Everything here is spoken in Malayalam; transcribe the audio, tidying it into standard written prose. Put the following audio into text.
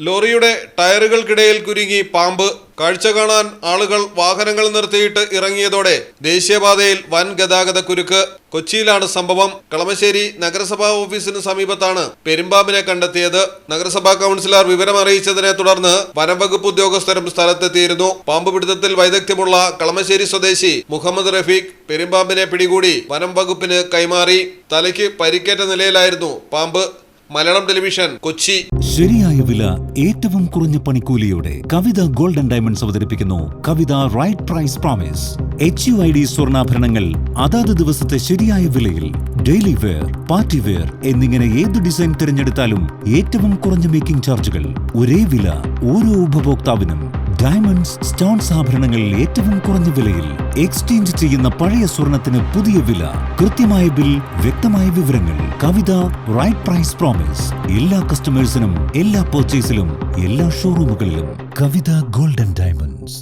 ലോറിയുടെ ടയറുകൾക്കിടയിൽ കുരുങ്ങി പാമ്പ്. കാഴ്ച കാണാൻ ആളുകൾ വാഹനങ്ങൾ നിർത്തിയിട്ട് ഇറങ്ങിയതോടെ ദേശീയപാതയിൽ വൻ ഗതാഗത കുരുക്ക്. കൊച്ചിയിലാണ് സംഭവം. കളമശ്ശേരി നഗരസഭാ ഓഫീസിന് സമീപത്താണ് പെരുമ്പാമ്പിനെ കണ്ടെത്തിയത്. നഗരസഭാ കൗൺസിലർ വിവരം അറിയിച്ചതിനെ തുടർന്ന് വനംവകുപ്പ് ഉദ്യോഗസ്ഥരും സ്ഥലത്തെത്തിയിരുന്നു. പാമ്പ് പിടുത്തത്തിൽ വൈദഗ്ധ്യമുള്ള കളമശ്ശേരി സ്വദേശി മുഹമ്മദ് റഫീഖ് പെരുമ്പാമ്പിനെ പിടികൂടി വനം വകുപ്പിന് കൈമാറി. തലയ്ക്ക് പരിക്കേറ്റ നിലയിലായിരുന്നു പാമ്പ്. മലയാളം ടെലിവിഷൻ, കൊച്ചി. ശരിയായ വില, ഏറ്റവും കുറഞ്ഞ പണിക്കൂലിയോടെ കവിത ഗോൾഡൻ ഡയമണ്ട്സ് അവതരിപ്പിക്കുന്നു കവിത റൈറ്റ് പ്രൈസ് പ്രോമിസ്. HUID സ്വർണ്ണാഭരണങ്ങൾ അതാത് ദിവസത്തെ ശരിയായ വിലയിൽ ഡെയിലി വെയർ, പാർട്ടി വെയർ എന്നിങ്ങനെ ഏത് ഡിസൈൻ തിരഞ്ഞെടുത്താലും ഏറ്റവും കുറഞ്ഞ മേക്കിംഗ് ചാർജുകൾ. ഒരേ വില ഓരോ ഉപഭോക്താവിനും. ഡയമണ്ട്സ്, സ്റ്റോൺസ് ആഭരണങ്ങൾ ഏറ്റവും കുറഞ്ഞ വിലയിൽ. എക്സ്ചേഞ്ച് ചെയ്യുന്ന പഴയ സ്വർണത്തിന് പുതിയ വില. കൃത്യമായ ബിൽ, വ്യക്തമായ വിവരങ്ങൾ. കവിത റൈറ്റ് പ്രൈസ് പ്രോമിസ്. എല്ലാ കസ്റ്റമേഴ്സിനും, എല്ലാ പർച്ചേസിലും, എല്ലാ ഷോറൂമുകളിലും. കവിത ഗോൾഡൻ ഡയമണ്ട്സ്.